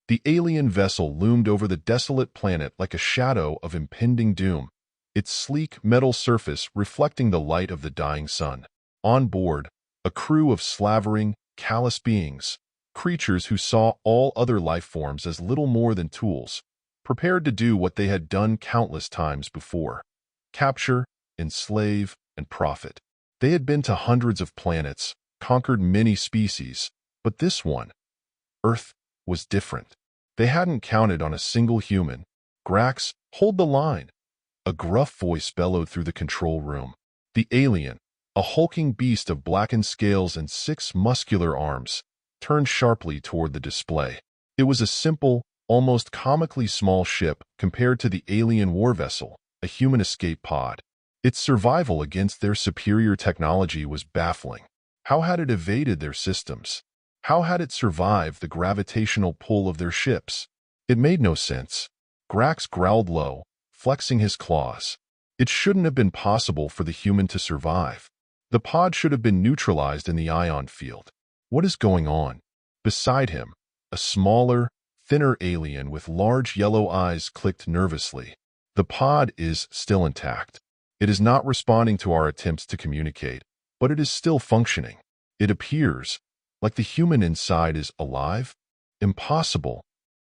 The alien vessel loomed over the desolate planet like a shadow of impending doom, its sleek metal surface reflecting the light of the dying sun. On board, a crew of slavering, callous beings, creatures who saw all other life forms as little more than tools, prepared to do what they had done countless times before: capture, enslave, and profit. They had been to hundreds of planets, conquered many species, but this one, Earth, was different. They hadn't counted on a single human. "Grax, hold the line!" A gruff voice bellowed through the control room. The alien, a hulking beast of blackened scales and 6 muscular arms, turned sharply toward the display. It was a simple, almost comically small ship compared to the alien war vessel, a human escape pod. Its survival against their superior technology was baffling. How had it evaded their systems? How had it survived the gravitational pull of their ships? It made no sense. Grax growled low, flexing his claws. It shouldn't have been possible for the human to survive. The pod should have been neutralized in the ion field. What is going on? Beside him, a smaller, thinner alien with large yellow eyes clicked nervously. The pod is still intact. It is not responding to our attempts to communicate, but it is still functioning. It appears like the human inside is alive. Impossible,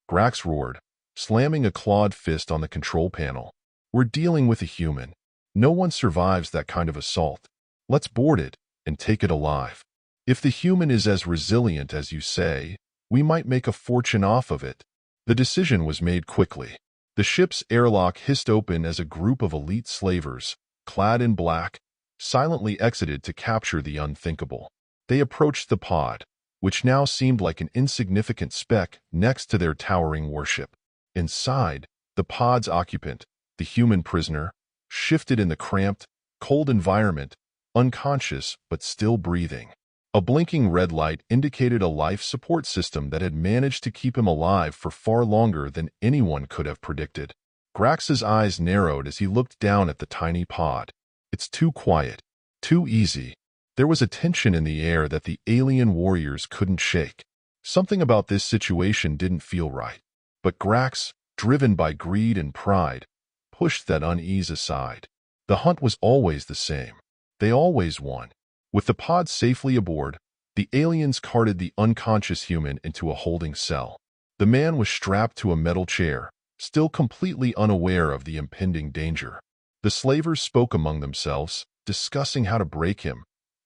Grax roared, slamming a clawed fist on the control panel. We're dealing with a human. No one survives that kind of assault. Let's board it and take it alive. If the human is as resilient as you say, we might make a fortune off of it. The decision was made quickly. The ship's airlock hissed open as a group of elite slavers, clad in black, silently exited to capture the unthinkable. They approached the pod, which now seemed like an insignificant speck next to their towering warship. Inside, the pod's occupant, the human prisoner, shifted in the cramped, cold environment, unconscious but still breathing. A blinking red light indicated a life support system that had managed to keep him alive for far longer than anyone could have predicted. Grax's eyes narrowed as he looked down at the tiny pod. It's too quiet, too easy. There was a tension in the air that the alien warriors couldn't shake. Something about this situation didn't feel right. But Grax, driven by greed and pride, pushed that unease aside. The hunt was always the same. They always won. With the pod safely aboard, the aliens carted the unconscious human into a holding cell. The man was strapped to a metal chair, still completely unaware of the impending danger. The slavers spoke among themselves, discussing how to break him,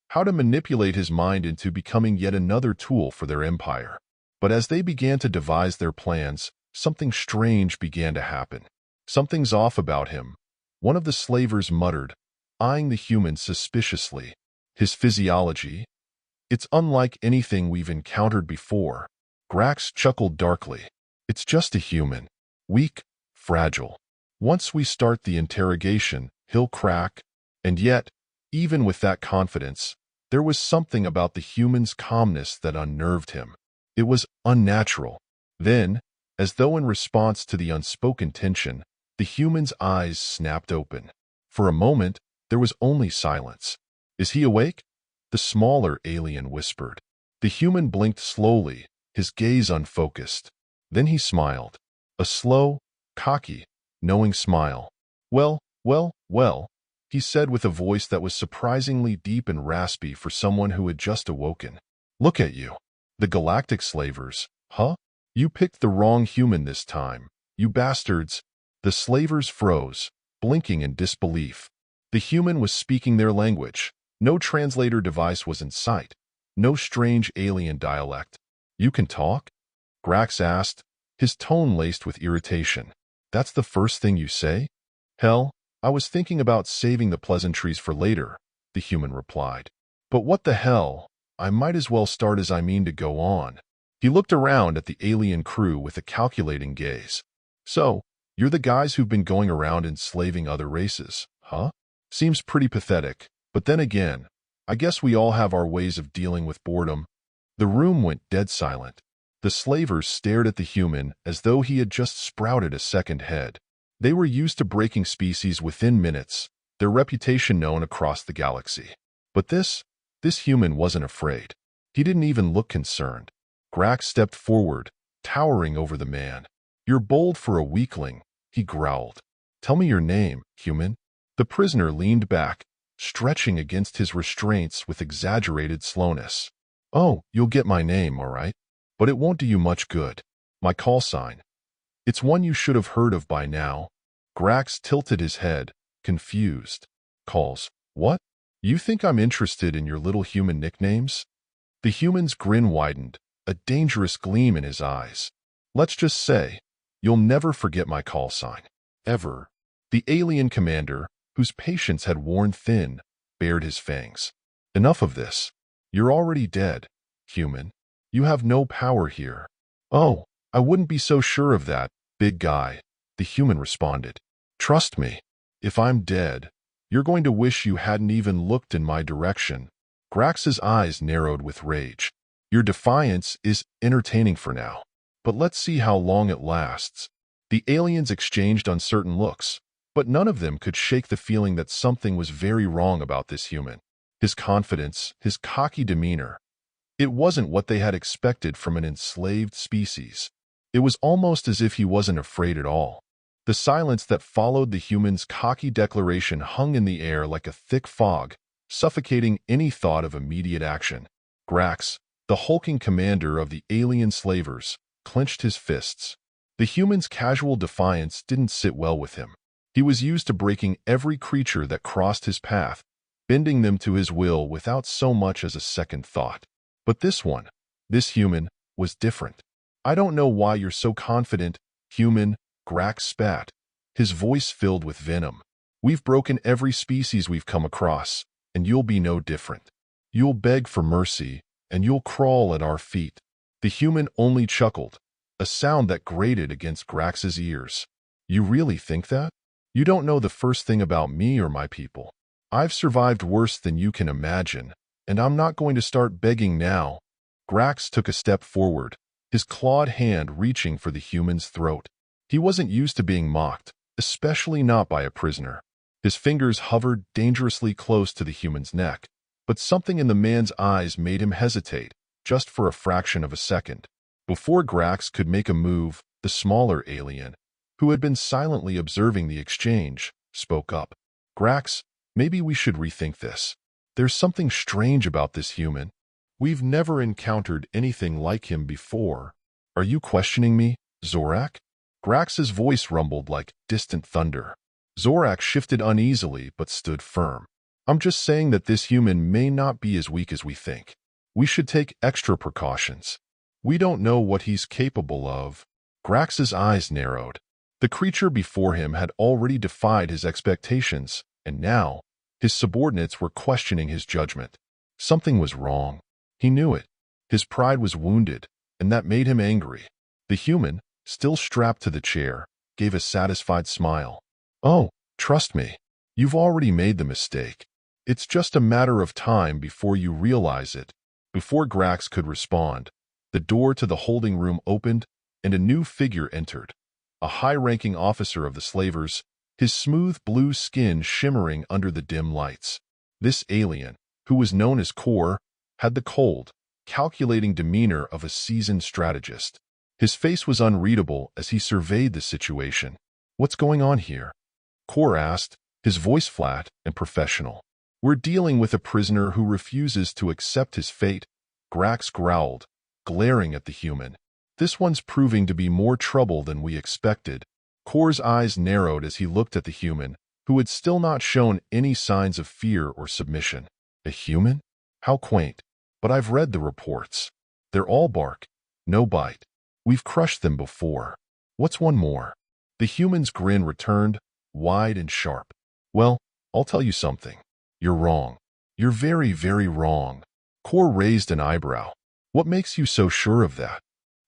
how to manipulate his mind into becoming yet another tool for their empire. But as they began to devise their plans, something strange began to happen. "Something's off about him," one of the slavers muttered, eyeing the human suspiciously. "His physiology? It's unlike anything we've encountered before." Grax chuckled darkly. "It's just a human. Weak, fragile. Once we start the interrogation, he'll crack." And yet, even with that confidence, there was something about the human's calmness that unnerved him. It was unnatural. Then, as though in response to the unspoken tension, the human's eyes snapped open. For a moment, there was only silence. "Is he awake?" the smaller alien whispered. The human blinked slowly, his gaze unfocused. Then he smiled. A slow, cocky, knowing smile. Well, he said with a voice that was surprisingly deep and raspy for someone who had just awoken. "Look at you. The galactic slavers, huh? You picked the wrong human this time, you bastards." The slavers froze, blinking in disbelief. The human was speaking their language. No translator device was in sight. No strange alien dialect. "You can talk?" Grax asked, his tone laced with irritation. "That's the first thing you say?" "Hell, I was thinking about saving the pleasantries for later," the human replied. "But what the hell? I might as well start as I mean to go on." He looked around at the alien crew with a calculating gaze. "So, you're the guys who've been going around enslaving other races, huh? Seems pretty pathetic, but then again, I guess we all have our ways of dealing with boredom." The room went dead silent. The slavers stared at the human as though he had just sprouted a second head. They were used to breaking species within minutes, their reputation known across the galaxy. But this human wasn't afraid. He didn't even look concerned. Grax stepped forward, towering over the man. "You're bold for a weakling," he growled. "Tell me your name, human." The prisoner leaned back, stretching against his restraints with exaggerated slowness. "Oh, you'll get my name, all right. But it won't do you much good. My call sign. It's one you should have heard of by now." Grax tilted his head, confused. "Calls? What? You think I'm interested in your little human nicknames?" The human's grin widened, a dangerous gleam in his eyes. "Let's just say, you'll never forget my call sign. Ever." The alien commander, whose patience had worn thin, bared his fangs. "Enough of this. You're already dead, human. You have no power here." "Oh, I wouldn't be so sure of that, big guy," the human responded. "Trust me, if I'm dead, you're going to wish you hadn't even looked in my direction." Grax's eyes narrowed with rage. "Your defiance is entertaining for now, but let's see how long it lasts." The aliens exchanged uncertain looks, but none of them could shake the feeling that something was very wrong about this human. His confidence, his cocky demeanor. It wasn't what they had expected from an enslaved species. It was almost as if he wasn't afraid at all. The silence that followed the human's cocky declaration hung in the air like a thick fog, suffocating any thought of immediate action. Grax, the hulking commander of the alien slavers, clenched his fists. The human's casual defiance didn't sit well with him. He was used to breaking every creature that crossed his path, bending them to his will without so much as a second thought. But this human, was different. "I don't know why you're so confident, human," Grax spat, his voice filled with venom. "We've broken every species we've come across, and you'll be no different. You'll beg for mercy, and you'll crawl at our feet." The human only chuckled, a sound that grated against Grax's ears. "You really think that? You don't know the first thing about me or my people. I've survived worse than you can imagine, and I'm not going to start begging now." Grax took a step forward, his clawed hand reaching for the human's throat. He wasn't used to being mocked, especially not by a prisoner. His fingers hovered dangerously close to the human's neck, but something in the man's eyes made him hesitate, just for a fraction of a second. Before Grax could make a move, the smaller alien, who had been silently observing the exchange, spoke up. "Grax, maybe we should rethink this. There's something strange about this human. We've never encountered anything like him before. Are you questioning me, Zorak?" Grax's voice rumbled like distant thunder. Zorak shifted uneasily but stood firm. "I'm just saying that this human may not be as weak as we think. We should take extra precautions. We don't know what he's capable of." Grax's eyes narrowed. The creature before him had already defied his expectations, and now, his subordinates were questioning his judgment. Something was wrong. He knew it. His pride was wounded, and that made him angry. The human, still strapped to the chair, gave a satisfied smile. "Oh, trust me. You've already made the mistake. It's just a matter of time before you realize it." Before Grax could respond, the door to the holding room opened, and a new figure entered. A high-ranking officer of the slavers, his smooth blue skin shimmering under the dim lights. This alien, who was known as Kor, had the cold, calculating demeanor of a seasoned strategist. His face was unreadable as he surveyed the situation. "What's going on here?" Kor asked, his voice flat and professional. "We're dealing with a prisoner who refuses to accept his fate," Grax growled, glaring at the human. "This one's proving to be more trouble than we expected." Kor's eyes narrowed as he looked at the human, who had still not shown any signs of fear or submission. "A human? How quaint. But I've read the reports. They're all bark, no bite. We've crushed them before. What's one more?" The human's grin returned, wide and sharp. "Well, I'll tell you something. You're wrong. You're very, very wrong." Kor raised an eyebrow. "What makes you so sure of that?"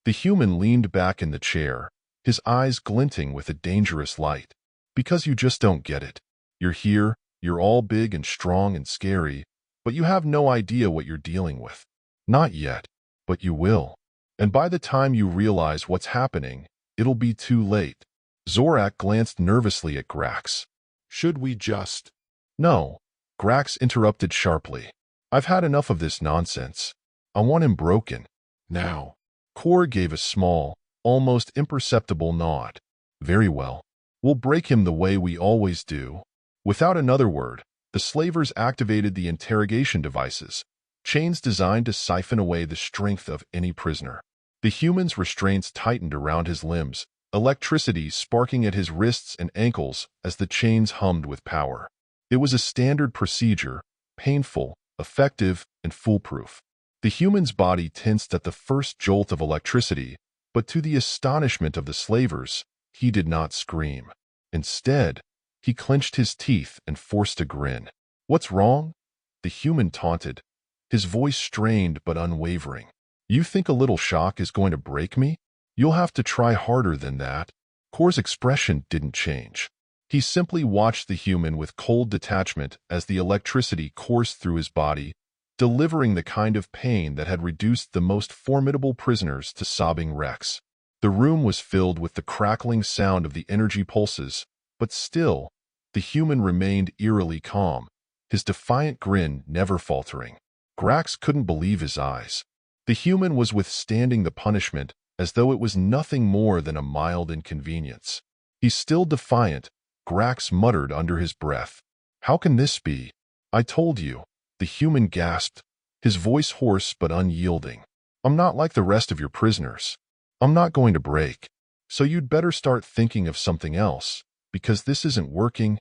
The human leaned back in the chair, his eyes glinting with a dangerous light. "Because you just don't get it. You're here, you're all big and strong and scary, but you have no idea what you're dealing with. Not yet, but you will. And by the time you realize what's happening, it'll be too late." Zorak glanced nervously at Grax. "Should we just—" "No," Grax interrupted sharply. "I've had enough of this nonsense. I want him broken. Now." Kor gave a small, almost imperceptible nod. Very well. We'll break him the way we always do. Without another word, the slavers activated the interrogation devices, chains designed to siphon away the strength of any prisoner. The human's restraints tightened around his limbs, electricity sparking at his wrists and ankles as the chains hummed with power. It was a standard procedure, painful, effective, and foolproof. The human's body tensed at the first jolt of electricity, but to the astonishment of the slavers, he did not scream. Instead, he clenched his teeth and forced a grin. "What's wrong?" the human taunted, his voice strained but unwavering. "You think a little shock is going to break me? You'll have to try harder than that." Kor's expression didn't change. He simply watched the human with cold detachment as the electricity coursed through his body, delivering the kind of pain that had reduced the most formidable prisoners to sobbing wrecks. The room was filled with the crackling sound of the energy pulses, but still, the human remained eerily calm, his defiant grin never faltering. Grax couldn't believe his eyes. The human was withstanding the punishment as though it was nothing more than a mild inconvenience. "He's still defiant," Grax muttered under his breath. "How can this be?" "I told you," the human gasped, his voice hoarse but unyielding. "I'm not like the rest of your prisoners. I'm not going to break. So you'd better start thinking of something else, because this isn't working."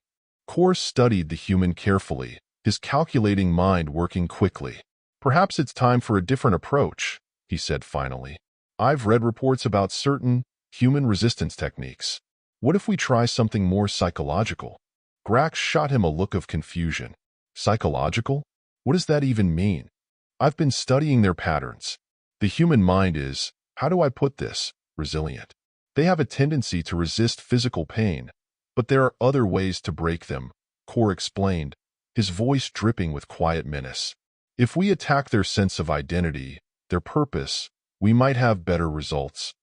Kor studied the human carefully, his calculating mind working quickly. "Perhaps it's time for a different approach," he said finally. "I've read reports about certain human resistance techniques. What if we try something more psychological?" Grax shot him a look of confusion. "Psychological? What does that even mean?" "I've been studying their patterns. The human mind is, how do I put this, resilient. They have a tendency to resist physical pain, but there are other ways to break them," Kor explained, his voice dripping with quiet menace. "If we attack their sense of identity, their purpose, we might have better results."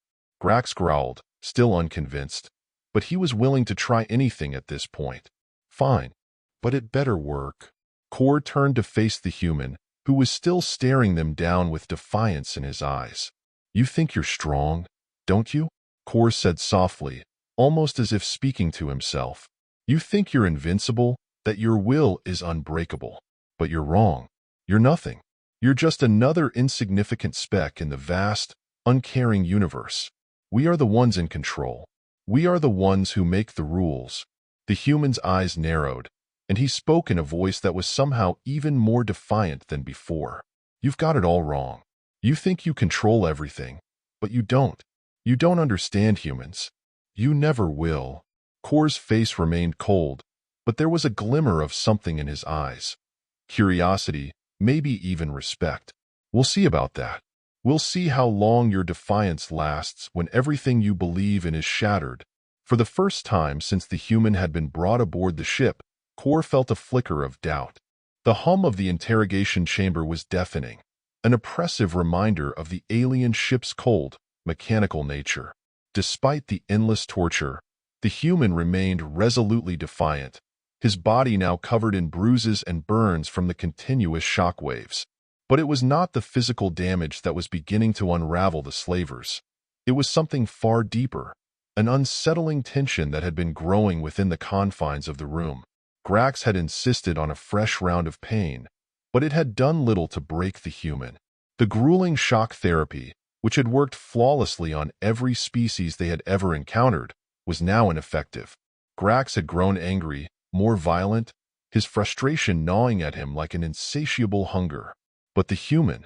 Grax growled, still unconvinced, but he was willing to try anything at this point. "Fine, but it better work." Kor turned to face the human, who was still staring them down with defiance in his eyes. "You think you're strong, don't you?" Kor said softly, almost as if speaking to himself. "You think you're invincible, that your will is unbreakable. But you're wrong. You're nothing. You're just another insignificant speck in the vast, uncaring universe. We are the ones in control. We are the ones who make the rules." The human's eyes narrowed, and he spoke in a voice that was somehow even more defiant than before. "You've got it all wrong. You think you control everything, but you don't. You don't understand humans. You never will." Kor's face remained cold, but there was a glimmer of something in his eyes. Curiosity, maybe even respect. "We'll see about that. We'll see how long your defiance lasts when everything you believe in is shattered." For the first time since the human had been brought aboard the ship, Kor felt a flicker of doubt. The hum of the interrogation chamber was deafening, an oppressive reminder of the alien ship's cold, mechanical nature. Despite the endless torture, the human remained resolutely defiant, his body now covered in bruises and burns from the continuous shock waves. But it was not the physical damage that was beginning to unravel the slavers. It was something far deeper, an unsettling tension that had been growing within the confines of the room. Grax had insisted on a fresh round of pain, but it had done little to break the human. The grueling shock therapy, which had worked flawlessly on every species they had ever encountered, was now ineffective. Grax had grown angry, more violent, his frustration gnawing at him like an insatiable hunger. But the human,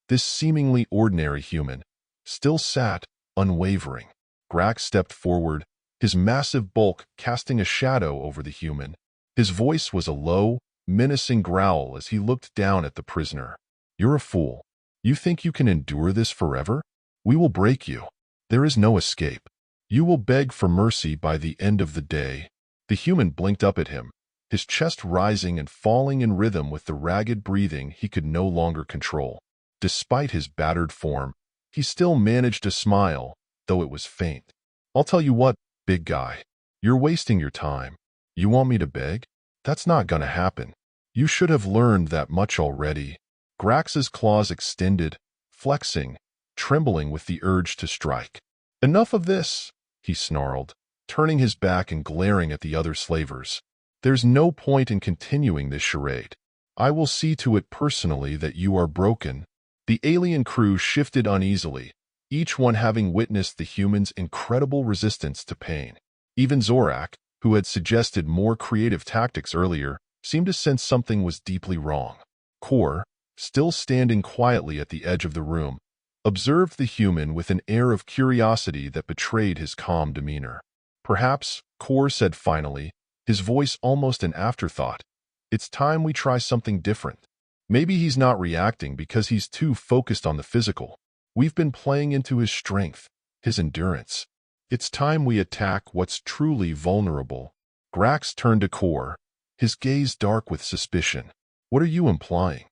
this seemingly ordinary human, still sat, unwavering. Grax stepped forward, his massive bulk casting a shadow over the human. His voice was a low, menacing growl as he looked down at the prisoner. "You're a fool. You think you can endure this forever? We will break you. There is no escape. You will beg for mercy by the end of the day." The human blinked up at him, his chest rising and falling in rhythm with the ragged breathing he could no longer control. Despite his battered form, he still managed to smile, though it was faint. "I'll tell you what, big guy. You're wasting your time. You want me to beg? That's not gonna happen. You should have learned that much already." Grax's claws extended, flexing, trembling with the urge to strike. Enough of this, he snarled, turning his back and glaring at the other slavers. There's no point in continuing this charade. I will see to it personally that you are broken. The alien crew shifted uneasily, each one having witnessed the humans' incredible resistance to pain. Even Zorak, who had suggested more creative tactics earlier, seemed to sense something was deeply wrong. Kor, still standing quietly at the edge of the room, observed the human with an air of curiosity that betrayed his calm demeanor. Perhaps, Kor said finally, his voice almost an afterthought, it's time we try something different. Maybe he's not reacting because he's too focused on the physical. We've been playing into his strength, his endurance. It's time we attack what's truly vulnerable. Grax turned to Kor, his gaze dark with suspicion. What are you implying?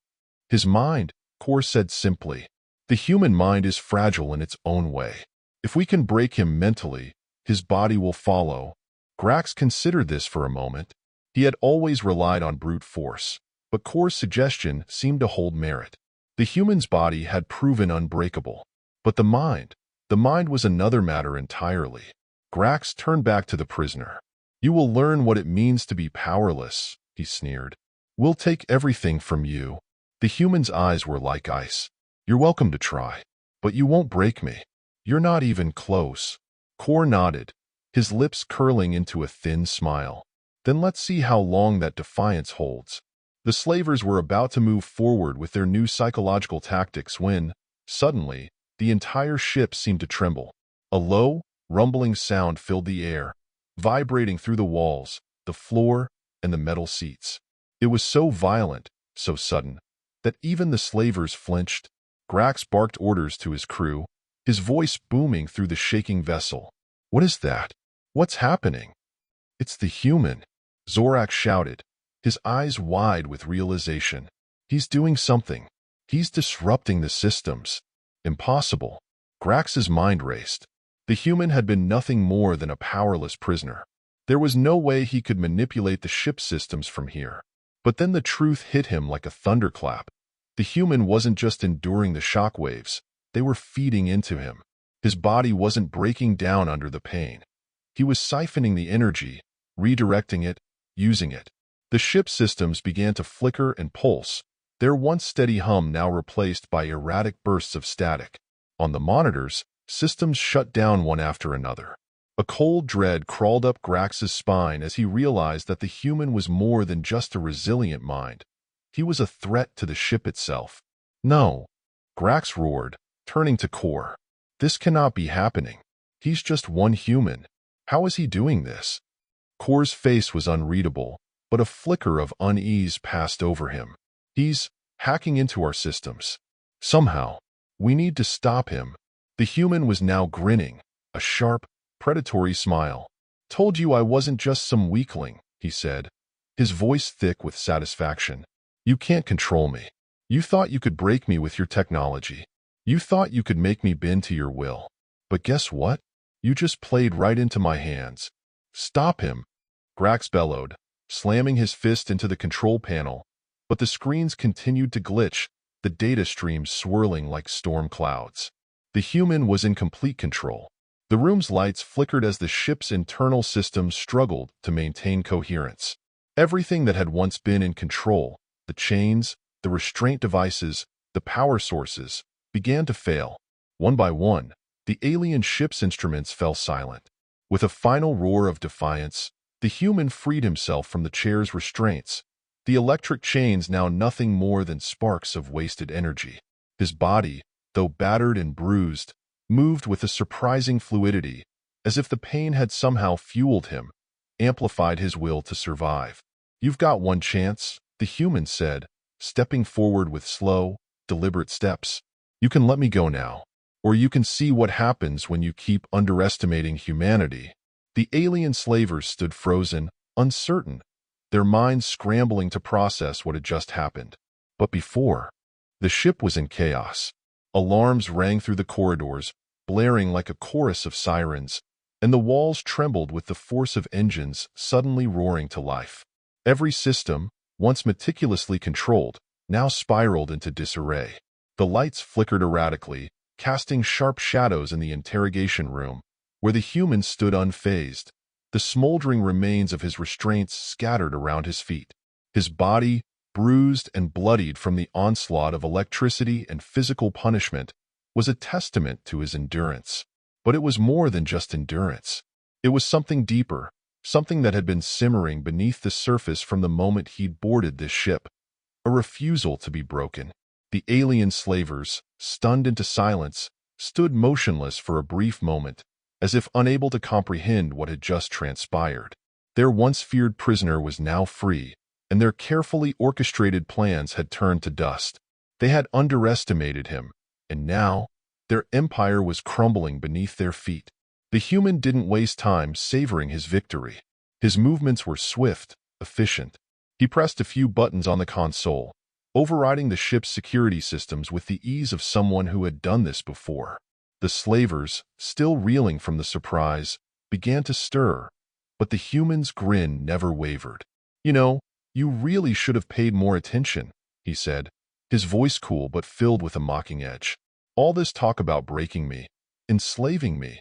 His mind, Kor said simply. The human mind is fragile in its own way. If we can break him mentally, his body will follow. Grax considered this for a moment. He had always relied on brute force, but Kor's suggestion seemed to hold merit. The human's body had proven unbreakable. But the mind was another matter entirely. Grax turned back to the prisoner. You will learn what it means to be powerless, he sneered. We'll take everything from you. The human's eyes were like ice. You're welcome to try, but you won't break me. You're not even close. Kor nodded, his lips curling into a thin smile. Then let's see how long that defiance holds. The slavers were about to move forward with their new psychological tactics when, suddenly, the entire ship seemed to tremble. A low, rumbling sound filled the air, vibrating through the walls, the floor, and the metal seats. It was so violent, so sudden, that even the slavers flinched. Grax barked orders to his crew, his voice booming through the shaking vessel. What is that? What's happening? It's the human, Zorak shouted, his eyes wide with realization. He's doing something. He's disrupting the systems. Impossible. Grax's mind raced. The human had been nothing more than a powerless prisoner. There was no way he could manipulate the ship's systems from here. But then the truth hit him like a thunderclap. The human wasn't just enduring the shockwaves, they were feeding into him. His body wasn't breaking down under the pain. He was siphoning the energy, redirecting it, using it. The ship's systems began to flicker and pulse, their once steady hum now replaced by erratic bursts of static. On the monitors, systems shut down one after another. A cold dread crawled up Grax's spine as he realized that the human was more than just a resilient mind. He was a threat to the ship itself. No, Grax roared, turning to Kor. This cannot be happening. He's just one human. How is he doing this? Kor's face was unreadable, but a flicker of unease passed over him. He's hacking into our systems. Somehow, we need to stop him. The human was now grinning, a sharp, predatory smile. Told you I wasn't just some weakling, he said, his voice thick with satisfaction. You can't control me. You thought you could break me with your technology. You thought you could make me bend to your will. But guess what? You just played right into my hands. Stop him, Grax bellowed, slamming his fist into the control panel, but the screens continued to glitch, the data streams swirling like storm clouds. The human was in complete control. The room's lights flickered as the ship's internal systems struggled to maintain coherence. Everything that had once been in control, the chains, the restraint devices, the power sources, began to fail. One by one, the alien ship's instruments fell silent. With a final roar of defiance, the human freed himself from the chair's restraints, the electric chains now nothing more than sparks of wasted energy. His body, though battered and bruised, moved with a surprising fluidity, as if the pain had somehow fueled him, amplified his will to survive. You've got one chance, the human said, stepping forward with slow, deliberate steps. You can let me go now, or you can see what happens when you keep underestimating humanity. The alien slavers stood frozen, uncertain, their minds scrambling to process what had just happened. But before, the ship was in chaos. Alarms rang through the corridors, blaring like a chorus of sirens, and the walls trembled with the force of engines suddenly roaring to life. Every system, once meticulously controlled, now spiraled into disarray. The lights flickered erratically, casting sharp shadows in the interrogation room, where the human stood unfazed, the smoldering remains of his restraints scattered around his feet. His body, bruised and bloodied from the onslaught of electricity and physical punishment, was a testament to his endurance. But it was more than just endurance. It was something deeper, something that had been simmering beneath the surface from the moment he'd boarded this ship. A refusal to be broken. The alien slavers, stunned into silence, stood motionless for a brief moment, as if unable to comprehend what had just transpired. Their once feared prisoner was now free, and their carefully orchestrated plans had turned to dust. They had underestimated him, and now their empire was crumbling beneath their feet. The human didn't waste time savoring his victory. His movements were swift, efficient. He pressed a few buttons on the console, overriding the ship's security systems with the ease of someone who had done this before. The slavers, still reeling from the surprise, began to stir, but the human's grin never wavered. "You know, you really should have paid more attention," he said, his voice cool but filled with a mocking edge. "All this talk about breaking me, enslaving me.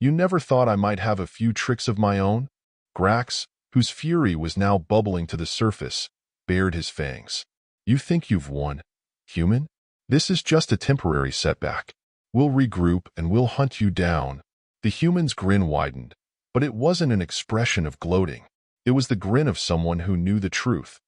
You never thought I might have a few tricks of my own?" Grax, whose fury was now bubbling to the surface, bared his fangs. "You think you've won, human? This is just a temporary setback. We'll regroup and we'll hunt you down." The human's grin widened, but it wasn't an expression of gloating. It was the grin of someone who knew the truth.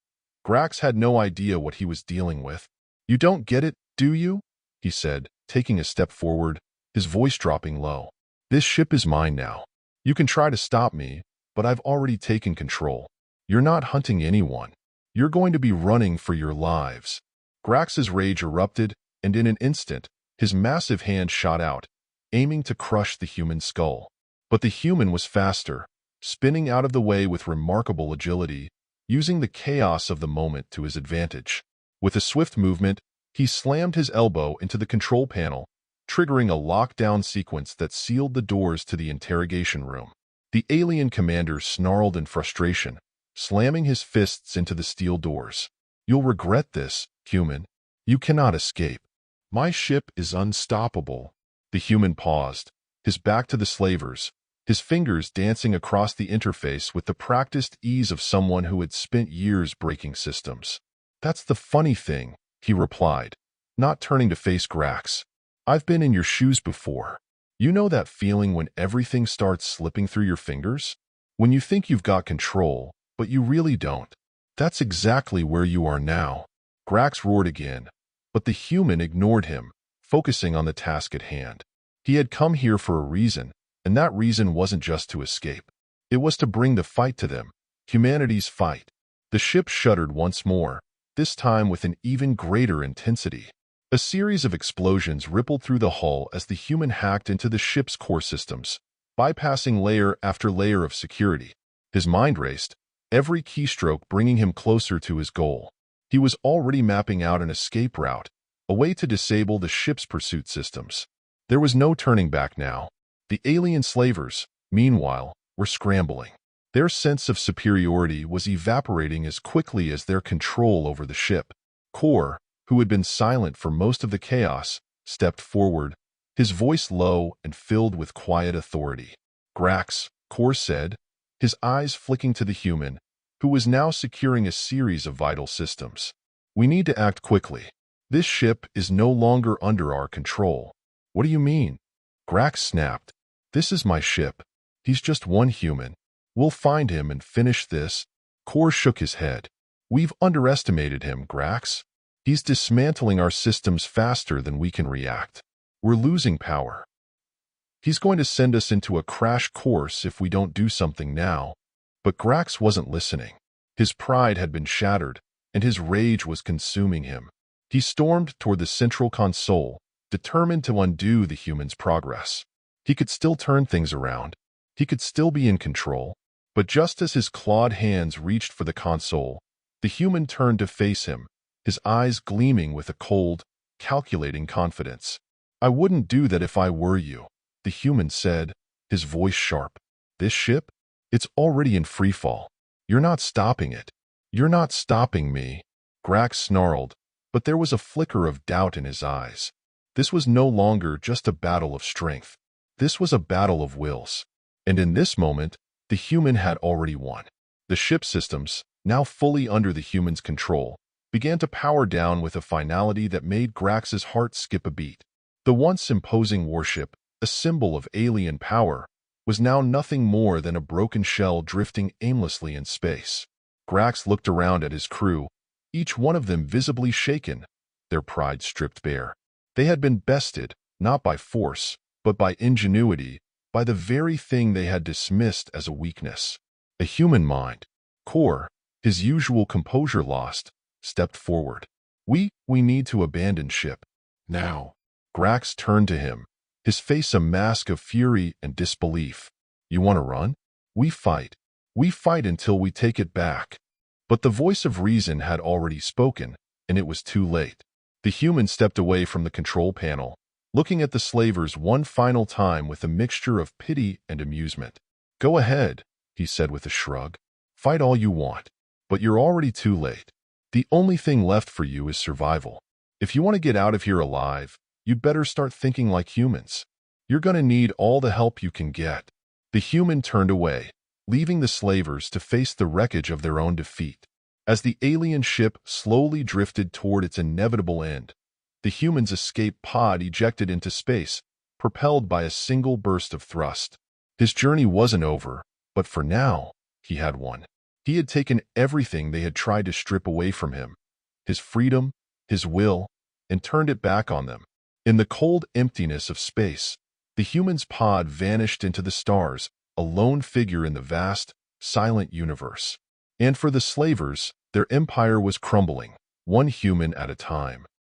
Grax had no idea what he was dealing with. "You don't get it, do you?" he said, taking a step forward, his voice dropping low. "This ship is mine now. You can try to stop me, but I've already taken control. You're not hunting anyone. You're going to be running for your lives." Grax's rage erupted, and in an instant, his massive hand shot out, aiming to crush the human skull. But the human was faster, spinning out of the way with remarkable agility, using the chaos of the moment to his advantage. With a swift movement, he slammed his elbow into the control panel, triggering a lockdown sequence that sealed the doors to the interrogation room. The alien commander snarled in frustration, slamming his fists into the steel doors. "You'll regret this, human. You cannot escape. My ship is unstoppable." The human paused, his back to the slavers, his fingers dancing across the interface with the practiced ease of someone who had spent years breaking systems. "That's the funny thing," he replied, not turning to face Grax. "I've been in your shoes before. You know that feeling when everything starts slipping through your fingers? When you think you've got control, but you really don't. That's exactly where you are now." Grax roared again, but the human ignored him, focusing on the task at hand. He had come here for a reason, and that reason wasn't just to escape. It was to bring the fight to them, humanity's fight. The ship shuddered once more, this time with an even greater intensity. A series of explosions rippled through the hull as the human hacked into the ship's core systems, bypassing layer after layer of security. His mind raced, every keystroke bringing him closer to his goal. He was already mapping out an escape route, a way to disable the ship's pursuit systems. There was no turning back now. The alien slavers, meanwhile, were scrambling. Their sense of superiority was evaporating as quickly as their control over the ship. Kor, who had been silent for most of the chaos, stepped forward, his voice low and filled with quiet authority. "Grax," Kor said, his eyes flicking to the human, who was now securing a series of vital systems. "We need to act quickly. This ship is no longer under our control." "What do you mean?" Grax snapped. "This is my ship. He's just one human. We'll find him and finish this." Kor shook his head. "We've underestimated him, Grax. He's dismantling our systems faster than we can react. We're losing power. He's going to send us into a crash course if we don't do something now." But Grax wasn't listening. His pride had been shattered, and his rage was consuming him. He stormed toward the central console, determined to undo the human's progress. He could still turn things around. He could still be in control. But just as his clawed hands reached for the console, the human turned to face him, his eyes gleaming with a cold, calculating confidence. "I wouldn't do that if I were you," the human said, his voice sharp. "This ship? It's already in freefall. You're not stopping it. You're not stopping me." Grax snarled, but there was a flicker of doubt in his eyes. This was no longer just a battle of strength. This was a battle of wills. And in this moment, the human had already won. The ship systems, now fully under the human's control, began to power down with a finality that made Grax's heart skip a beat. The once imposing warship, a symbol of alien power, was now nothing more than a broken shell drifting aimlessly in space. Grax looked around at his crew, each one of them visibly shaken, their pride stripped bare. They had been bested, not by force, but by ingenuity, by the very thing they had dismissed as a weakness. A human mind, Kor, his usual composure lost, stepped forward. We need to abandon ship. Now. Grax turned to him, his face a mask of fury and disbelief. You want to run? We fight. We fight until we take it back. But the voice of reason had already spoken, and it was too late. The human stepped away from the control panel, looking at the slavers one final time with a mixture of pity and amusement. Go ahead, he said with a shrug. Fight all you want, but you're already too late. The only thing left for you is survival. If you want to get out of here alive, you'd better start thinking like humans. You're going to need all the help you can get. The human turned away, leaving the slavers to face the wreckage of their own defeat. As the alien ship slowly drifted toward its inevitable end, the human's escape pod ejected into space, propelled by a single burst of thrust. His journey wasn't over, but for now, he had won. He had taken everything they had tried to strip away from him, his freedom, his will, and turned it back on them. In the cold emptiness of space, the human's pod vanished into the stars, a lone figure in the vast, silent universe. And for the slavers, their empire was crumbling, one human at a time.